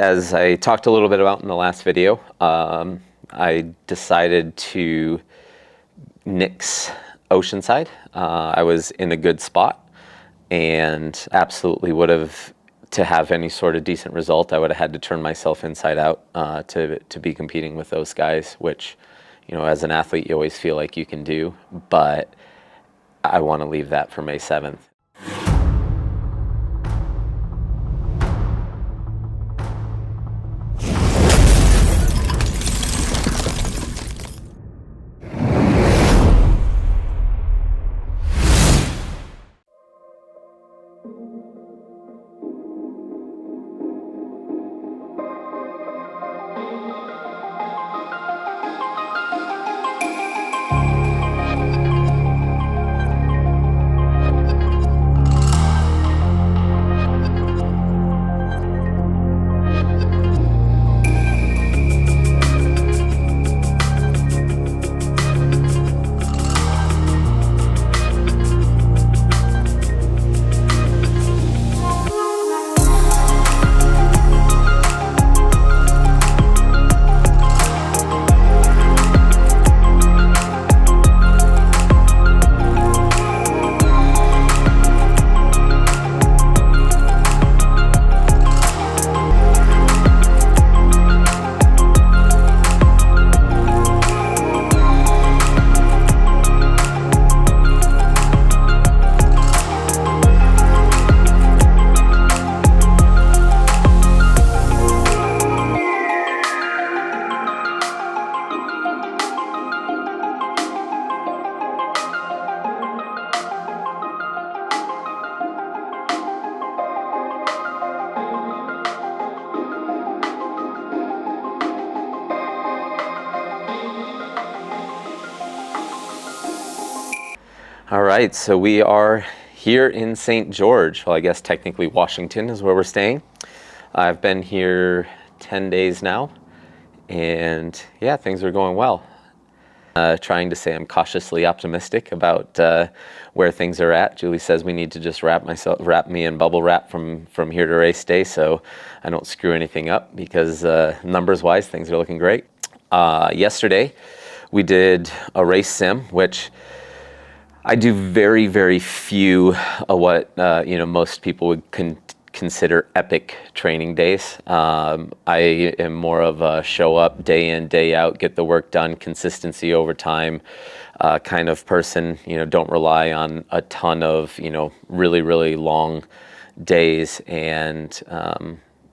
as I talked a little bit about in the last video, I decided to nix Oceanside. I was in a good spot and absolutely would have, to have any sort of decent result, I would have had to turn myself inside out to be competing with those guys, which, you know, as an athlete, you always feel like you can do, but I want to leave that for May 7th. All right, so we are here in St. George. Well, I guess technically Washington is where we're staying. I've been here 10 days now, and yeah, things are going well. Trying to say I'm cautiously optimistic about where things are at. Julie says we need to just wrap me in bubble wrap from here to race day, so I don't screw anything up, because numbers-wise, things are looking great. Yesterday, we did a race sim, which I do very, very few of what most people would consider epic training days. I am more of a show up, day in, day out, get the work done, consistency over time kind of person. Don't rely on a ton of really, really long days. And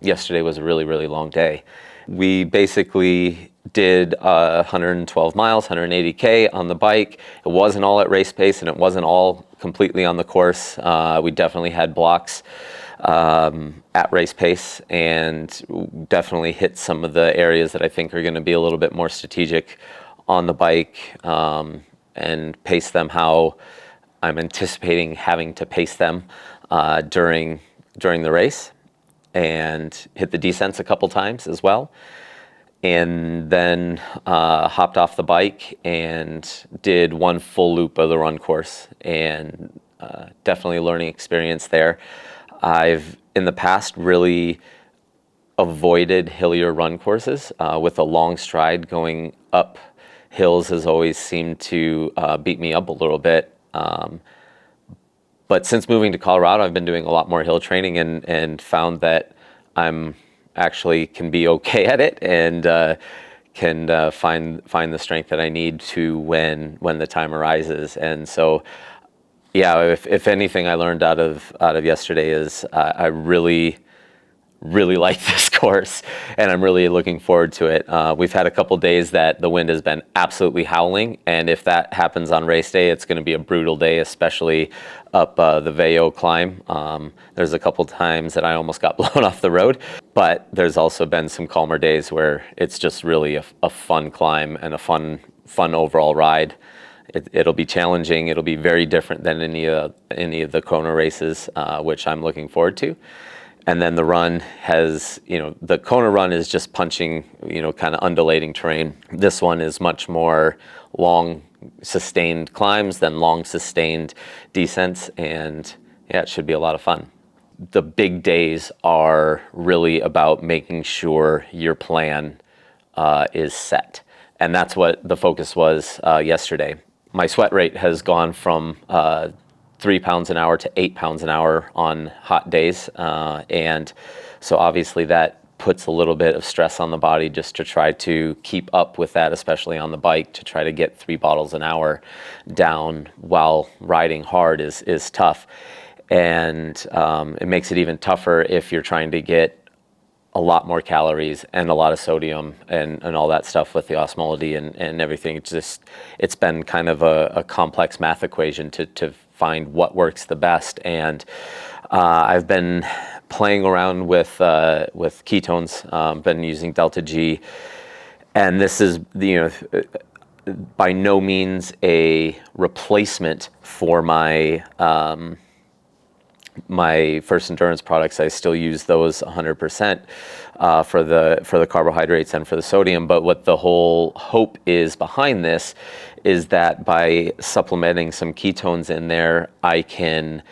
yesterday was a really, really long day. We basically did 112 miles, 180K on the bike. It wasn't all at race pace, and it wasn't all completely on the course. We definitely had blocks at race pace, and definitely hit some of the areas that I think are going to be a little bit more strategic on the bike, and pace them how I'm anticipating having to pace them during the race, and hit the descents a couple times as well. And then hopped off the bike and did one full loop of the run course, and definitely a learning experience there. I've in the past really avoided hillier run courses with a long stride. Going up hills has always seemed to beat me up a little bit. But since moving to Colorado, I've been doing a lot more hill training, and found that I'm actually can be okay at it, and can find the strength that I need to when the time arises. And so, yeah, if anything I learned out of yesterday is I really like this course, and I'm really looking forward to it. We've had a couple days that the wind has been absolutely howling, and if that happens on race day, it's going to be a brutal day, especially up the Vail climb. There's a couple times that I almost got blown off the road, but there's also been some calmer days where it's just really a fun climb and a fun overall ride. It'll be challenging. It'll be very different than any of the Kona races, which I'm looking forward to. And then the run has, the Kona run is just punching, kind of undulating terrain. This one is much more long, sustained climbs than long, sustained descents. And yeah, it should be a lot of fun. the big days are really about making sure your plan is set. And that's what the focus was yesterday. My sweat rate has gone from 3 pounds an hour to 8 pounds an hour on hot days. And so obviously that puts a little bit of stress on the body just to try to keep up with that, especially on the bike. To try to get 3 bottles an hour down while riding hard is tough. And it makes it even tougher if you're trying to get a lot more calories and a lot of sodium and all that stuff with the osmolality and everything. It's been kind of a complex math equation to find what works the best. And I've been playing around with ketones, been using Delta G, and this is by no means a replacement for my my First Endurance products. I still use those 100% for the carbohydrates and for the sodium. But what the whole hope is behind this is that by supplementing some ketones in there, I can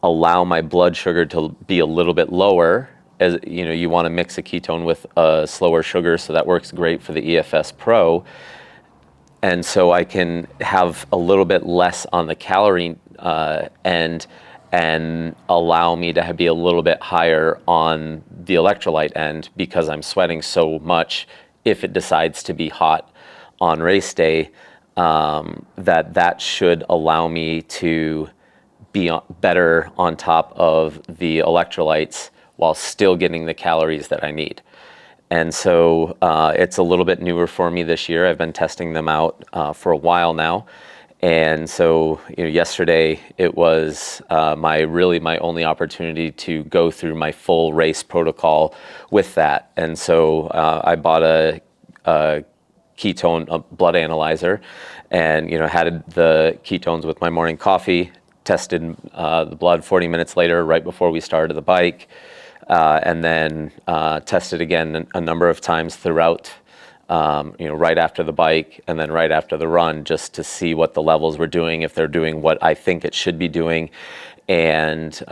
allow my blood sugar to be a little bit lower. As you want to mix a ketone with a slower sugar, so that works great for the EFS Pro. And so I can have a little bit less on the calorie end, and allow me to be a little bit higher on the electrolyte end, because I'm sweating so much if it decides to be hot on race day, that should allow me to be better on top of the electrolytes while still getting the calories that I need. And so it's a little bit newer for me this year. I've been testing them out for a while now. And so yesterday it was my only opportunity to go through my full race protocol with that. And so I bought a ketone blood analyzer, and had the ketones with my morning coffee, tested the blood 40 minutes later right before we started the bike, and then tested again a number of times throughout, right after the bike and then right after the run, just to see what the levels were doing, if they're doing what I think it should be doing. And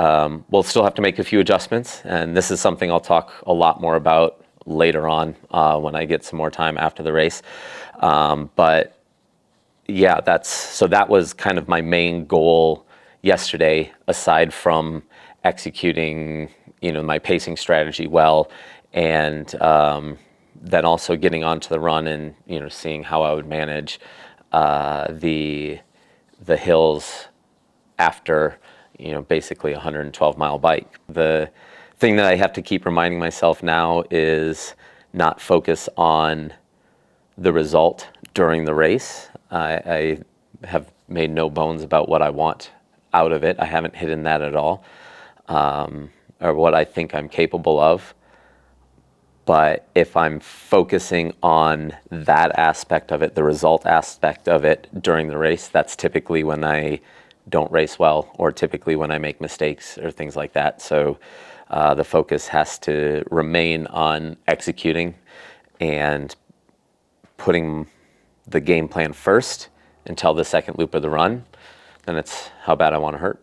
we'll still have to make a few adjustments. And this is something I'll talk a lot more about later on when I get some more time after the race. But yeah, that was kind of my main goal yesterday, aside from executing, my pacing strategy well, and then also getting onto the run and seeing how I would manage the hills after basically a 112-mile bike. The thing that I have to keep reminding myself now is not focus on the result during the race. I have made no bones about what I want out of it. I haven't hidden that at all, or what I think I'm capable of. But if I'm focusing on that aspect of it, the result aspect of it during the race, that's typically when I don't race well, or typically when I make mistakes or things like that. So the focus has to remain on executing and putting the game plan first until the second loop of the run. Then it's how bad I want to hurt.